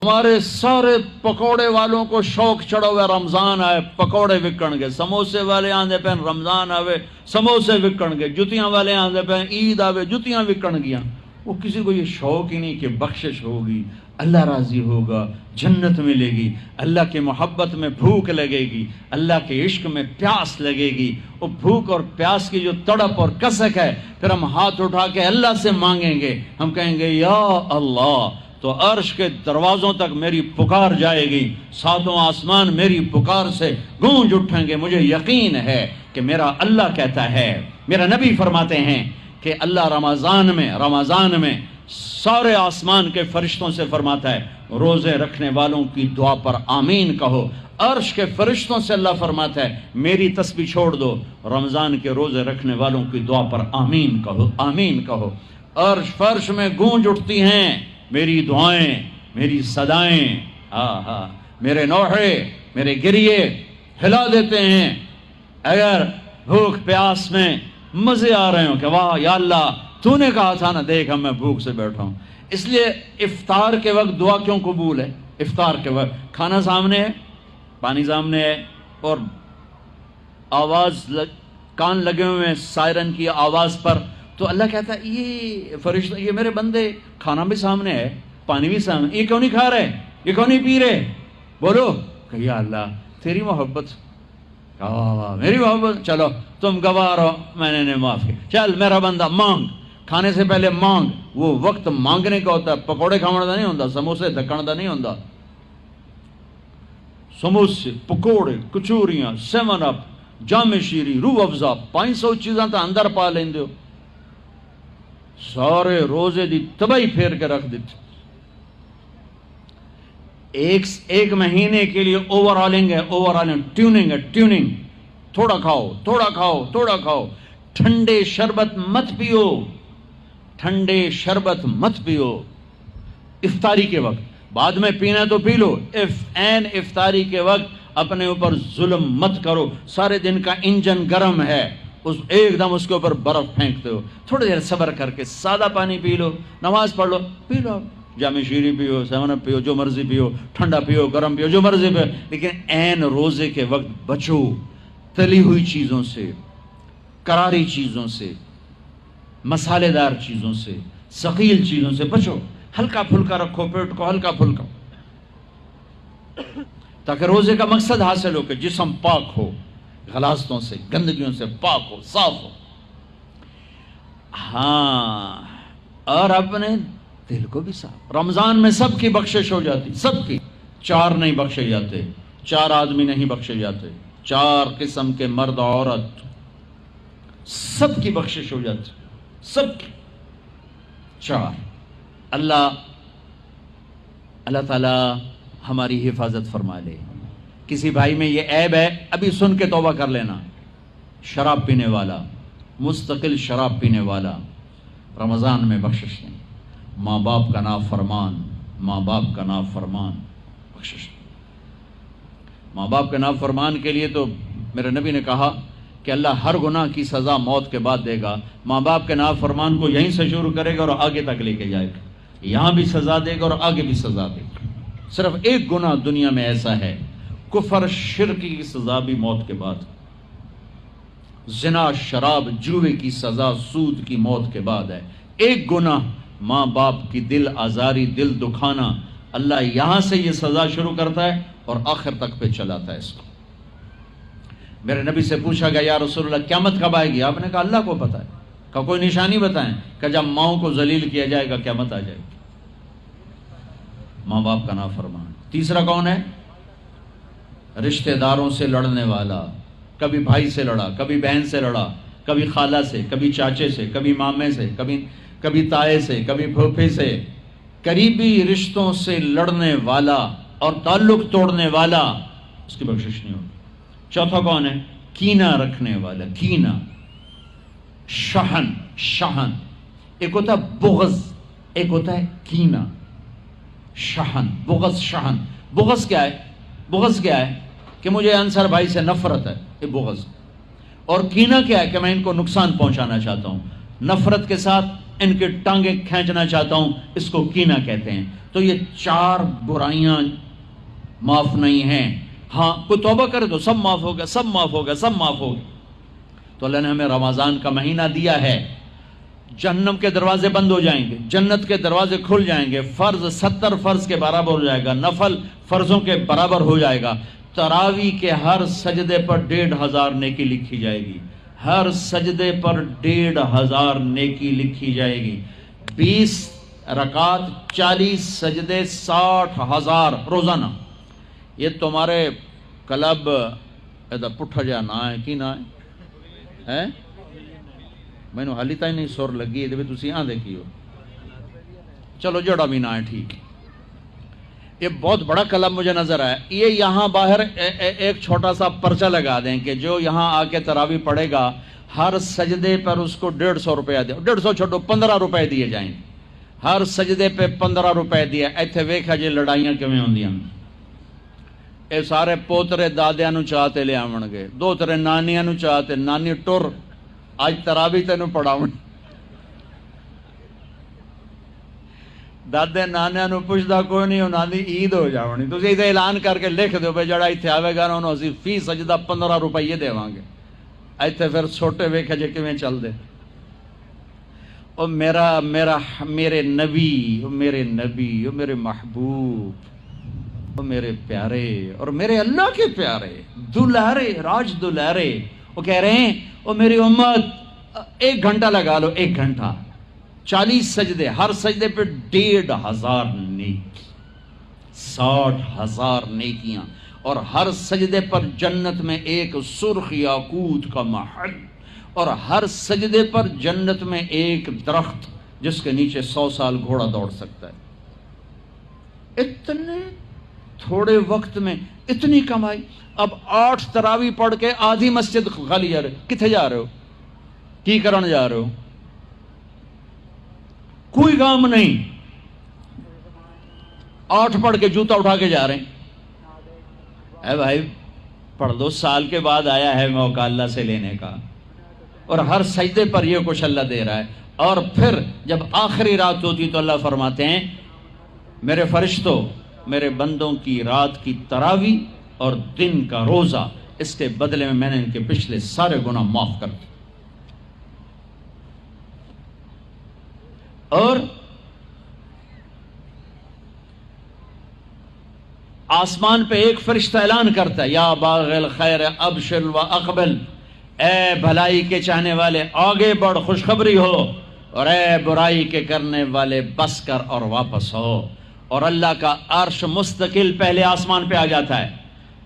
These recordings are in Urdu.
ہمارے سارے پکوڑے والوں کو شوق چڑھا ہوا رمضان آئے پکوڑے وکن گے، سموسے والے آندے پہ رمضان آوے سموسے وکن گے، جتیاں والے آندے پہ عید آوے جتیاں وکن گیاں۔ وہ کسی کو یہ شوق ہی نہیں کہ بخشش ہوگی، اللہ راضی ہوگا، جنت ملے گی، اللہ کی محبت میں بھوک لگے گی، اللہ کے عشق میں پیاس لگے گی۔ وہ بھوک اور پیاس کی جو تڑپ اور کسک ہے، پھر ہم ہاتھ اٹھا کے اللہ سے مانگیں گے، ہم کہیں گے یا اللہ، تو عرش کے دروازوں تک میری پکار جائے گی، ساتوں آسمان میری پکار سے گونج اٹھیں گے۔ مجھے یقین ہے کہ میرا اللہ کہتا ہے، میرا نبی فرماتے ہیں کہ اللہ رمضان میں سارے آسمان کے فرشتوں سے فرماتا ہے روزے رکھنے والوں کی دعا پر آمین کہو۔ عرش کے فرشتوں سے اللہ فرماتا ہے میری تسبیح چھوڑ دو، رمضان کے روزے رکھنے والوں کی دعا پر آمین کہو، آمین کہو۔ عرش فرش میں گونج اٹھتی ہیں میری دعائیں، میری صدائیں، میرے نوحے، میرے گریے ہلا دیتے ہیں۔ اگر بھوک پیاس میں مزے آ رہے ہوں کہ واہ یا اللہ تو نے کہا تھا نا، دیکھ میں بھوک سے بیٹھا ہوں۔ اس لیے افطار کے وقت دعا کیوں قبول ہے؟ افطار کے وقت کھانا سامنے ہے، پانی سامنے ہے، اور آواز کان لگے ہوئے ہیں سائرن کی آواز پر، تو اللہ کہتا ہے یہ فرشتہ، یہ میرے بندے، کھانا بھی سامنے ہے، پانی بھی سامنے، یہ کیوں نہیں کھا رہے، یہ کیوں نہیں پی رہے؟ بولو کہ یا اللہ تیری محبت، میری محبت، چلو تم گوار ہو، میں نے معاف کیا، چل میرا بندہ مانگ، کھانے سے پہلے مانگ۔ وہ وقت مانگنے کا ہوتا ہے، پکوڑے کھانے کا نہیں ہوتا، سموسے دکن کا نہیں ہوتا۔ سموسے، پکوڑے، کچوریاں، 7 اپ، جام شیری، روح افزا، 500 چیزاں تو اندر پا لیندے ہو، سارے روزے دی تباہی پھیر کے رکھ دیتے۔ ایک مہینے کے لیے اوور آلنگ ہے، ٹیوننگ ہے، ٹیوننگ، تھوڑا کھاؤ تھوڑا کھاؤ تھوڑا کھاؤ، ٹھنڈے شربت مت پیو، ٹھنڈے شربت مت پیو افطاری کے وقت، بعد میں پینا تو پی لو، این افطاری کے وقت اپنے اوپر ظلم مت کرو۔ سارے دن کا انجن گرم ہے، ایک دم اس کے اوپر برف پھینکتے ہو، تھوڑی دیر صبر کر کے سادہ پانی پی لو، نماز پڑھ لو، پی لو، جام شیری پیو، 7 اپ پیو، جو مرضی پیو، ٹھنڈا پیو، گرم پیو، جو مرضی پیو، لیکن این روزے کے وقت بچو تلی ہوئی چیزوں سے، کراری چیزوں سے، مسالے دار چیزوں سے، ثقیل چیزوں سے بچو، ہلکا پھلکا رکھو پیٹ کو، ہلکا پھلکا، تاکہ روزے کا مقصد حاصل ہو کہ جسم پاک ہو، غلاظتوں سے، گندگیوں سے پاک ہو، صاف ہو۔ ہاں، اور اپنے دل کو بھی صاف۔ رمضان میں سب کی بخشش ہو جاتی، سب کی، 4 نہیں بخشے جاتے، 4 آدمی نہیں بخشے جاتے، 4 قسم کے مرد عورت، سب کی بخشش ہو جاتی، سب کی، 4۔ اللہ تعالی ہماری حفاظت فرما لے۔ کسی بھائی میں یہ عیب ہے، ابھی سن کے توبہ کر لینا، شراب پینے والا، مستقل شراب پینے والا، رمضان میں بخشش نہیں، ماں باپ کا نافرمان، ماں باپ کا نافرمان، بخشش نہیں۔ ماں باپ کے نافرمان کے لیے تو میرے نبی نے کہا کہ اللہ ہر گناہ کی سزا موت کے بعد دے گا۔ ماں باپ کے نافرمان کو یہیں سے شروع کرے گا اور آگے تک لے کے جائے گا، یہاں بھی سزا دے گا اور آگے بھی سزا دے گا۔ صرف ایک گناہ دنیا میں ایسا ہے، کفر شرک کی سزا بھی موت کے بعد، زنا شراب جوے کی سزا سود کی موت کے بعد ہے۔ ایک گناہ ماں باپ کی دل آزاری، دل دکھانا، اللہ یہاں سے یہ سزا شروع کرتا ہے اور آخر تک پہ چلاتا ہے اس کو۔ میرے نبی سے پوچھا گیا یا رسول اللہ قیامت کب آئے گی؟ آپ نے کہا اللہ کو پتہ ہے۔ کہ کوئی نشانی بتائیں؟ کہ جب ماؤں کو ذلیل کیا جائے گا قیامت آ جائے گی۔ ماں باپ کا نافرمان۔ تیسرا کون ہے؟ رشتہ داروں سے لڑنے والا، کبھی بھائی سے لڑا، کبھی بہن سے لڑا، کبھی خالہ سے، کبھی چاچے سے، کبھی مامے سے، کبھی تائے سے، کبھی پھوپھے سے، قریبی رشتوں سے لڑنے والا اور تعلق توڑنے والا، اس کی بخشش نہیں ہوگی۔ چوتھا کون ہے؟ کینہ رکھنے والا، کینہ، شحن، ایک ہوتا ہے بغض، ایک ہوتا ہے کینہ، شحن، بغض، شحن۔ بغض کیا ہے؟ بغض کیا ہے؟ کہ مجھے انصر بھائی سے نفرت ہے، یہ بغض۔ اور کینہ کیا ہے؟ کہ میں ان کو نقصان پہنچانا چاہتا ہوں۔ نفرت کے ساتھ ان کی ٹانگیں کھینچنا چاہتا ہوں، اس کو کینہ کہتے ہیں۔ تو یہ 4 برائیاں معاف نہیں ہیں۔ ہاں کوئی توبہ کرے تو سب معاف ہوگا، سب معاف ہوگا، سب معاف ہوگا۔ تو اللہ نے ہمیں رمضان کا مہینہ دیا ہے، جہنم کے دروازے بند ہو جائیں گے، جنت کے دروازے کھل جائیں گے، فرض 70 فرض کے برابر ہو جائے گا، نفل فرضوں کے برابر ہو جائے گا، تراویح کے ہر سجدے پر 1500 نیکی لکھی جائے گی، ہر سجدے پر 1500 نیکی لکھی جائے گی، 20 رکعت 40 سجدے 60,000 روزانہ۔ یہ تمہارے کلب ادھر پٹھا جا نہ ہے کی نہ ہے، مینو حالی تھی نہیں سر لگی ہے تھی آ دیکھی ہو، چلو جڑا بھی نہ ہے ٹھیک۔ یہ بہت بڑا کلب مجھے نظر آیا۔ یہ یہاں باہر ایک چھوٹا سا پرچہ لگا دیں کہ جو یہاں آ کے تراویح پڑھے گا ہر سجدے پر اس کو 150 روپیہ دے، 150 چھوٹو 15 روپے دیے جائیں، ہر سجدے پہ 15 روپے دیے۔ ایتھے ویکھا جی لڑائیاں کیویں ہوندیاں، اے سارے پوترے دادیاں نو چاہتے لے آون گے، دوترے نانیاں نو چاہتے، نانی ٹر اج تراویح تینوں پڑھاون، دادے نانیاں نو پوچھدا کوئی نہیں، انہاں دی عید ہو جاونی۔ تسی تے اعلان کر کے لکھ دیو بھئی جڑا ایتھے آوے گا نا انہوں اسی فی سجدہ 15 روپے دیواں گے۔ ایتھے پھر چھوٹے ویکھا جے کیویں چل دے۔ او میرے نبی، او میرے نبی، او میرے محبوب، او میرے پیارے اور میرے اللہ کے پیارے دلارے، راج دلارے، وہ کہہ رہے ہیں او میری امت 1 گھنٹہ لگا لو، 1 گھنٹہ 40 سجدے، ہر سجدے پہ 1500 نیکی، 60,000 نیکیاں، اور ہر سجدے پر جنت میں ایک سرخ یاقوت کا محل، اور ہر سجدے پر جنت میں ایک درخت جس کے نیچے 100 سال گھوڑا دوڑ سکتا ہے۔ اتنے تھوڑے وقت میں اتنی کمائی۔ اب 8 تراویح پڑھ کے آدھی مسجد خالی جا رہے، کتنے جا رہے ہو، کی کرن جا رہے ہو؟ کوئی کام نہیں، 8 پڑھ کے جوتا اٹھا کے جا رہے ہیں۔ اے بھائی پڑھ دو، سال کے بعد آیا ہے موقع اللہ سے لینے کا، اور ہر سجدے پر یہ کچھ اللہ دے رہا ہے۔ اور پھر جب آخری رات ہوتی تو اللہ فرماتے ہیں میرے فرشتوں، میرے بندوں کی رات کی تراویح اور دن کا روزہ، اس کے بدلے میں نے ان کے پچھلے سارے گناہ معاف کر دیے۔ اور آسمان پہ ایک فرشتہ اعلان کرتا ہے یا باغ الخیر ابشر و اقبل، اے بھلائی کے چاہنے والے آگے بڑھ خوشخبری ہو، اور اے برائی کے کرنے والے بس کر اور واپس ہو۔ اور اللہ کا عرش مستقل پہلے آسمان پہ آ جاتا ہے،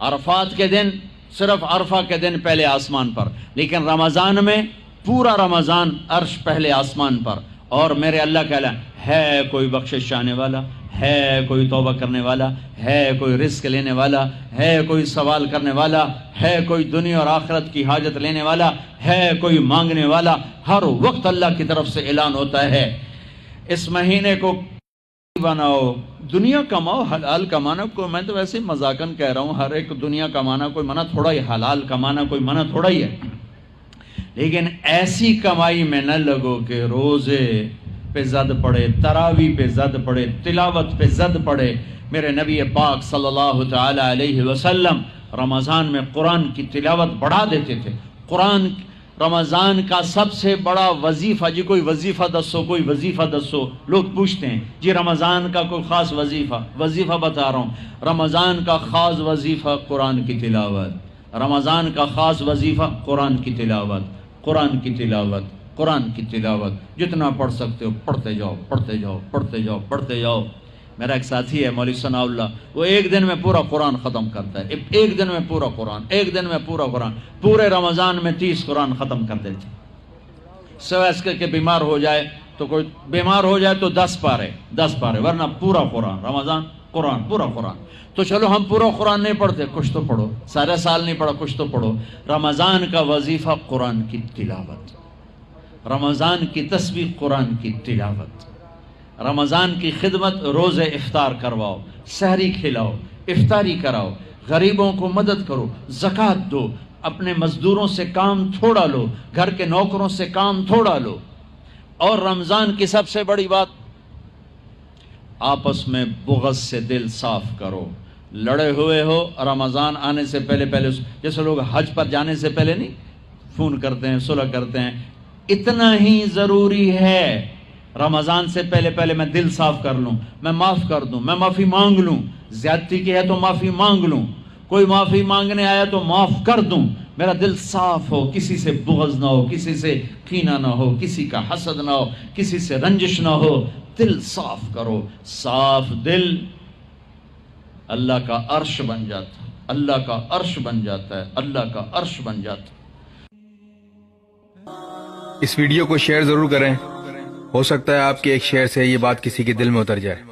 عرفات کے دن صرف عرفہ کے دن پہلے آسمان پر، لیکن رمضان میں پورا رمضان عرش پہلے آسمان پر۔ اور میرے اللہ کا اعلان ہے، کوئی بخشش چاہنے والا ہے، کوئی توبہ کرنے والا ہے، کوئی رزق لینے والا ہے، کوئی سوال کرنے والا ہے، کوئی دنیا اور آخرت کی حاجت لینے والا ہے، کوئی مانگنے والا۔ ہر وقت اللہ کی طرف سے اعلان ہوتا ہے اس مہینے کو بناؤ، دنیا کماؤ، حلال کمانا کوئی، میں تو ویسے مذاقن کہہ رہا ہوں، ہر ایک دنیا کمانا کوئی منع تھوڑا ہی، حلال کمانا کوئی منع تھوڑا ہی ہے، لیکن ایسی کمائی میں نہ لگو کہ روزے پہ زد پڑے، تراویح پہ زد پڑے، تلاوت پہ زد پڑے۔ میرے نبی پاک صلی اللہ تعالی علیہ وسلم رمضان میں قرآن کی تلاوت بڑھا دیتے تھے۔ قرآن رمضان کا سب سے بڑا وظیفہ، جی کوئی وظیفہ دسو، کوئی وظیفہ دسو، لوگ پوچھتے ہیں جی رمضان کا کوئی خاص وظیفہ بتا رہا ہوں۔ رمضان کا خاص وظیفہ قرآن کی تلاوت، رمضان کا خاص وظیفہ قرآن کی تلاوت، قرآن کی تلاوت، قرآن کی تلاوت، جتنا پڑھ سکتے ہو پڑھتے جاؤ، پڑھتے جاؤ، پڑھتے جاؤ، پڑھتے جاؤ۔ میرا ایک ساتھی ہے مولوی ثناء اللہ، وہ ایک دن میں پورا قرآن ختم کرتا ہے، ایک دن میں پورا قرآن، ایک دن میں پورا قرآن، پورے رمضان میں 30 قرآن ختم کر دیتے۔ سوائے اس کے بیمار ہو جائے تو، کوئی بیمار ہو جائے تو 10 پارے، ورنہ پورا قرآن رمضان، قرآن پورا قرآن۔ تو چلو ہم پورا قرآن نہیں پڑھتے، کچھ تو پڑھو، سارے سال نہیں پڑھا، کچھ تو پڑھو۔ رمضان کا وظیفہ قرآن کی تلاوت، رمضان کی تسبیح قرآن کی تلاوت، رمضان کی خدمت، روزے افطار کرواؤ، سحری کھلاؤ، افطاری کراؤ، غریبوں کو مدد کرو، زکوٰۃ دو، اپنے مزدوروں سے کام تھوڑا لو، گھر کے نوکروں سے کام تھوڑا لو، اور رمضان کی سب سے بڑی بات، آپس میں بغض سے دل صاف کرو. لڑے ہوئے ہو، رمضان آنے سے پہلے جیسے لوگ حج پر جانے سے پہلے نہیں فون کرتے ہیں، صلح کرتے ہیں، اتنا ہی ضروری ہے رمضان سے پہلے میں دل صاف کر لوں، میں معاف کر دوں، میں معافی مانگ لوں. زیادتی کی ہے تو معافی مانگ لوں، کوئی معافی مانگنے آیا تو معاف کر دوں، میرا دل صاف ہو، کسی سے بغض نہ ہو، کسی سے کینہ نہ ہو، کسی کا حسد نہ ہو، کسی سے رنجش نہ ہو. دل صاف کرو. صاف دل اللہ کا عرش بن جاتا ہے، اللہ کا عرش بن جاتا ہے، اللہ کا عرش بن جاتا ہے. اس ویڈیو کو شیئر ضرور کریں، ہو سکتا ہے آپ کے ایک شیئر سے یہ بات کسی کے دل میں اتر جائے.